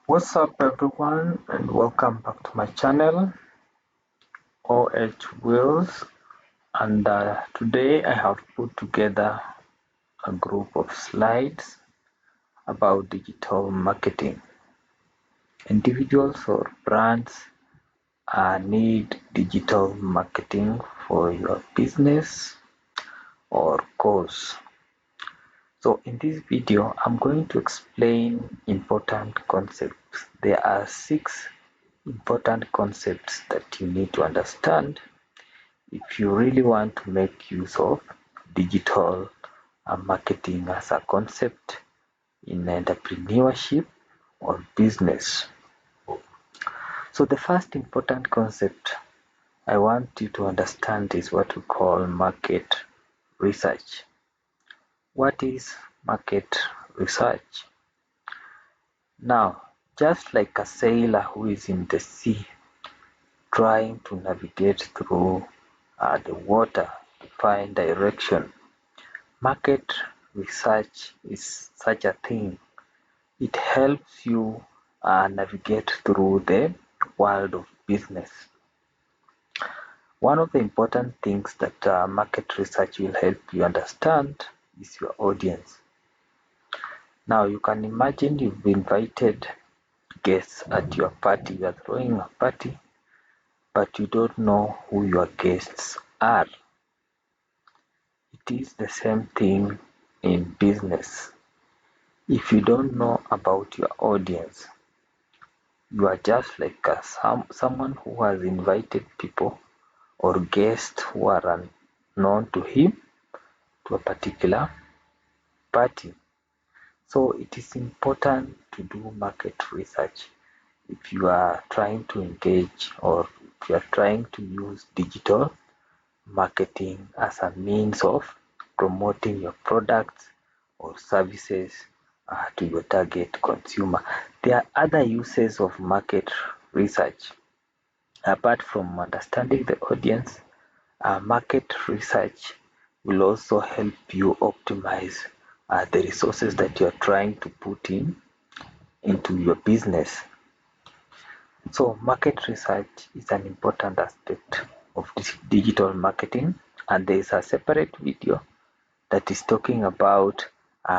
What's up everyone, and welcome back to my channel OH Wheels. And today I have put together a group of slides about digital marketing. Individuals or brands need digital marketing for your business or cause. So in this video I'm going to explain important concepts. There are 6 important concepts that you need to understand if you really want to make use of digital marketing as a concept in entrepreneurship or business. So the first important concept I want you to understand is what we call market research. What is market research? Now, just like a sailor who is in the sea trying to navigate through the water to find direction, market research is such a thing. It helps you navigate through the world of business. One of the important things that market research will help you understand is your audience. Now you can imagine you've invited guests at your party. You are throwing a party, but you don't know who your guests are. It is the same thing in business. If you don't know about your audience, you are just like someone who has invited people or guests who are unknown to him to a particular party. So it is important to do market research if you are trying to engage or if you are trying to use digital marketing as a means of promoting your products or services to your target consumer. There are other uses of market research. Apart from understanding the audience, market research will also help you optimize the resources that you're trying to put into your business. So market research is an important aspect of this digital marketing, and there is a separate video that is talking about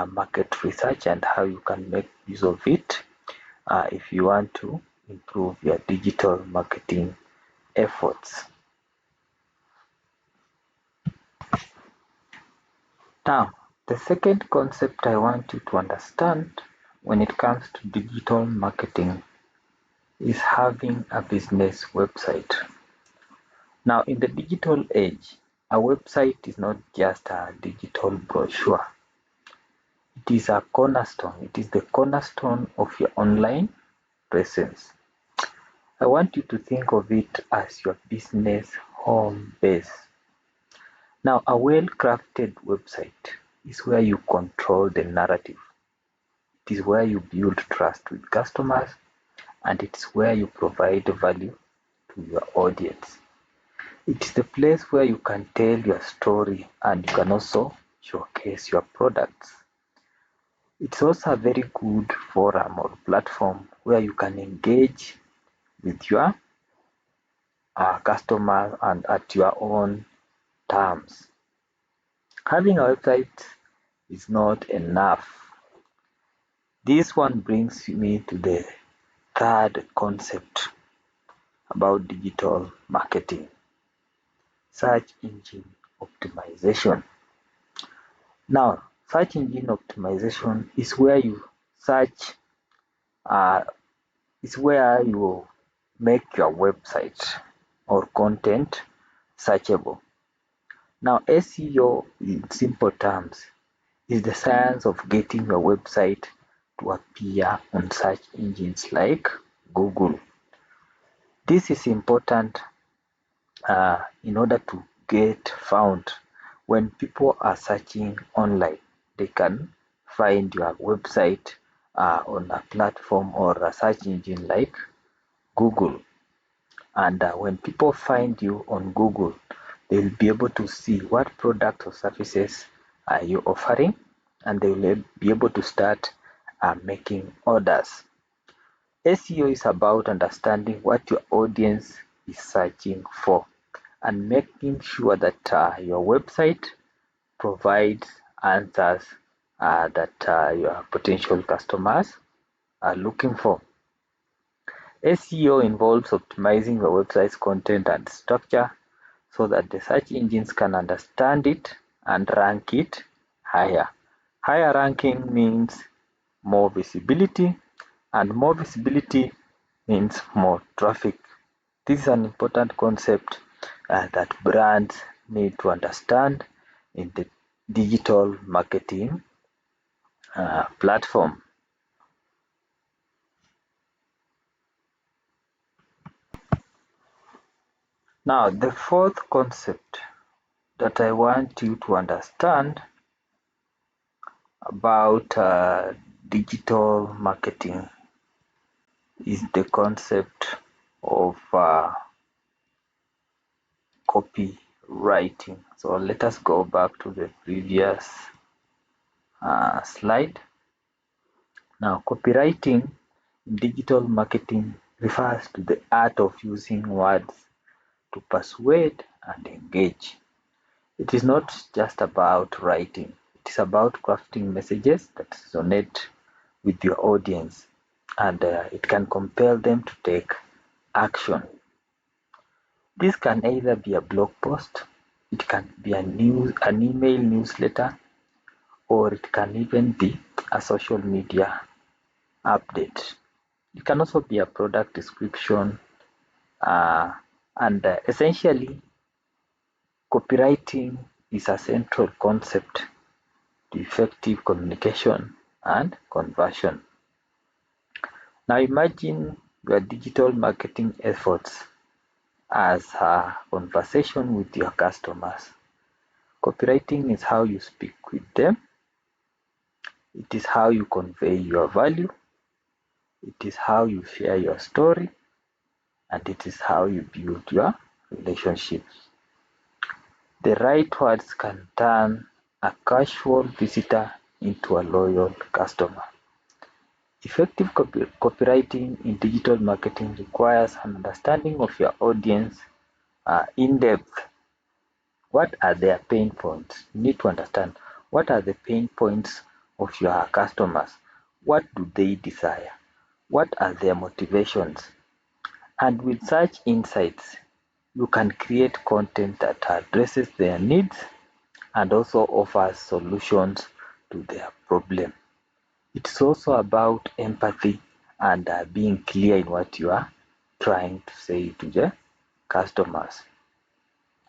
market research and how you can make use of it if you want to improve your digital marketing efforts. Now, the second concept I want you to understand when it comes to digital marketing is having a business website. Now, in the digital age, a website is not just a digital brochure. It is a cornerstone. It is the cornerstone of your online presence. I want you to think of it as your business home base. Now, a well-crafted website is where you control the narrative. It is where you build trust with customers, and it's where you provide value to your audience. It is the place where you can tell your story and you can also showcase your products. It's also a very good forum or platform where you can engage with your customers and at your own terms. Having a website is not enough. This one brings me to the third concept about digital marketing: search engine optimization. Now, search engine optimization is where you search, is where you make your website or content searchable. Now, SEO in simple terms is the science of getting your website to appear on search engines like Google. This is important in order to get found. When people are searching online, they can find your website on a platform or a search engine like Google. And when people find you on Google, they'll be able to see what products or services are you offering, and they will be able to start making orders. SEO is about understanding what your audience is searching for and making sure that your website provides answers that your potential customers are looking for. SEO involves optimizing your website's content and structure so that the search engines can understand it and rank it higher. Higher ranking means more visibility, and more visibility means more traffic. This is an important concept that brands need to understand in the digital marketing platform. Now, the fourth concept that I want you to understand about digital marketing is the concept of copywriting. So let us go back to the previous slide. Now, copywriting in digital marketing refers to the art of using words to persuade and engage. It is not just about writing, it is about crafting messages that resonate with your audience, and it can compel them to take action. This can either be a blog post, it can be an email newsletter, or it can even be a social media update. It can also be a product description, and essentially, copywriting is a central concept to effective communication and conversion. Now imagine your digital marketing efforts as a conversation with your customers. Copywriting is how you speak with them. It is how you convey your value. It is how you share your story. And it is how you build your relationships. The right words can turn a casual visitor into a loyal customer. Effective copywriting in digital marketing requires an understanding of your audience in depth. What are their pain points? You need to understand what are the pain points of your customers. What do they desire? What are their motivations? And with such insights, you can create content that addresses their needs and also offers solutions to their problem. It's also about empathy and being clear in what you are trying to say to the customers.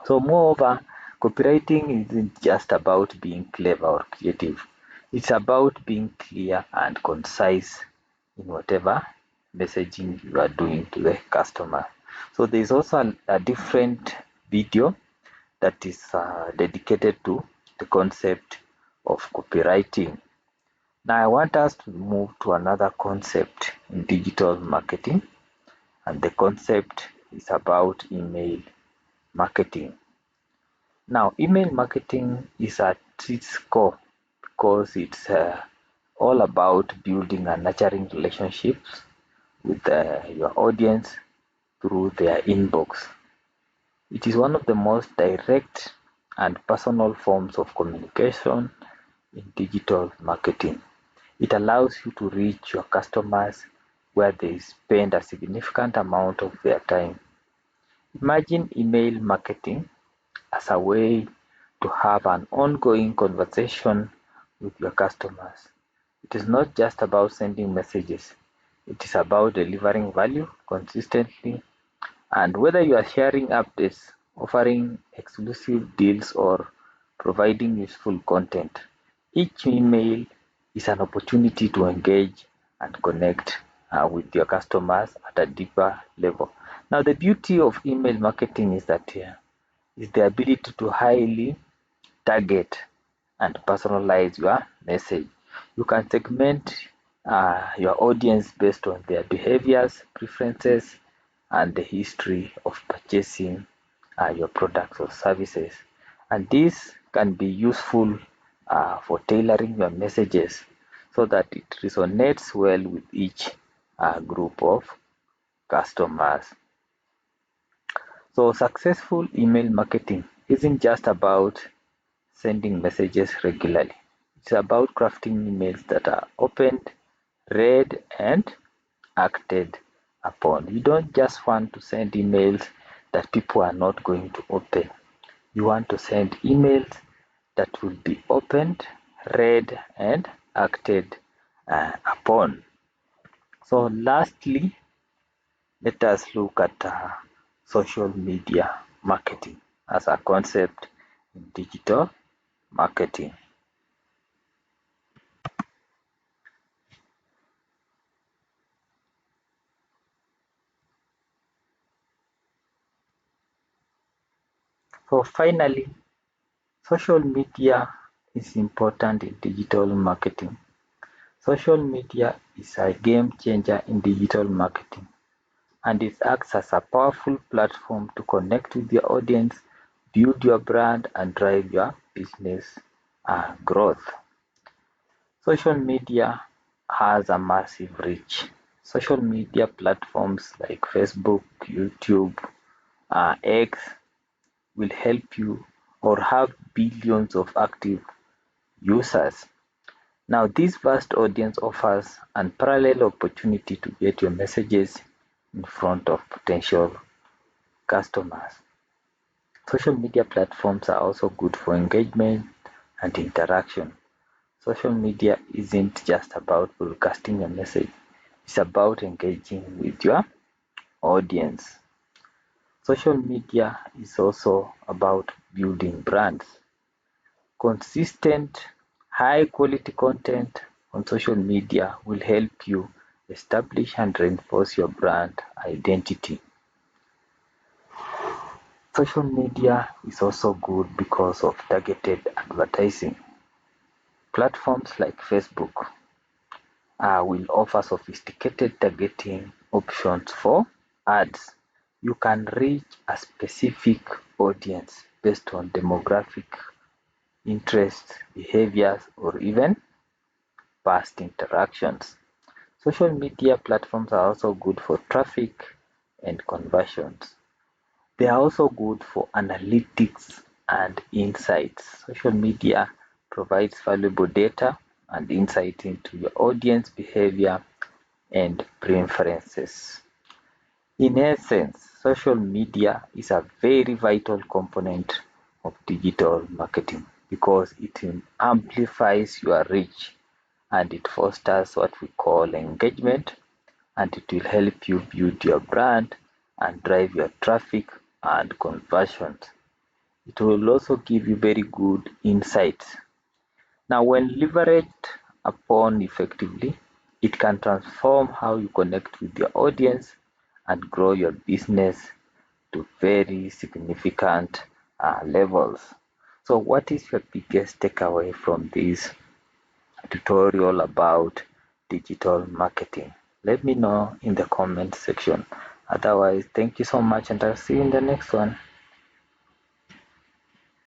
So moreover, copywriting isn't just about being clever or creative. It's about being clear and concise in whatever messaging you are doing to the customer. So there's also a different video that is dedicated to the concept of copywriting. Now I want us to move to another concept in digital marketing, and the concept is about email marketing. Now, email marketing is at its core because it's all about building and nurturing relationships with your audience through their inbox. It is one of the most direct and personal forms of communication in digital marketing. It allows you to reach your customers where they spend a significant amount of their time. Imagine email marketing as a way to have an ongoing conversation with your customers. It is not just about sending messages, it is about delivering value consistently. And whether you are sharing updates, offering exclusive deals, or providing useful content, each email is an opportunity to engage and connect with your customers at a deeper level. Now, the beauty of email marketing is that is the ability to highly target and personalize your message. You can segment your audience based on their behaviors, preferences, and the history of purchasing your products or services. And this can be useful for tailoring your messages so that it resonates well with each a group of customers. So successful email marketing isn't just about sending messages regularly. It's about crafting emails that are opened, read, and acted upon. You don't just want to send emails that people are not going to open. You want to send emails that will be opened, read, and acted upon. So lastly, let us look at social media marketing as a concept in digital marketing. So finally, social media is important in digital marketing. Social media is a game changer in digital marketing, and it acts as a powerful platform to connect with your audience, build your brand, and drive your business growth. Social media has a massive reach. Social media platforms like Facebook, YouTube, X will help you or have billions of active users. Now, this vast audience offers unparalleled opportunity to get your messages in front of potential customers. Social media platforms are also good for engagement and interaction. Social media isn't just about broadcasting a message, it's about engaging with your audience. Social media is also about building brands. Consistent, high quality content on social media will help you establish and reinforce your brand identity. Social media is also good because of targeted advertising. Platforms like Facebook will offer sophisticated targeting options for ads. You can reach a specific audience based on demographic, interests, behaviors, or even past interactions. Social media platforms are also good for traffic and conversions. They are also good for analytics and insights. Social media provides valuable data and insight into your audience behavior and preferences. In essence, social media is a very vital component of digital marketing because it amplifies your reach and it fosters what we call engagement, and it will help you build your brand and drive your traffic and conversions. It will also give you very good insights. Now, when leveraged upon effectively, it can transform how you connect with your audience and grow your business to very significant levels. So, what is your biggest takeaway from this tutorial about digital marketing? Let me know in the comment section. Otherwise, thank you so much, and I'll see you in the next one.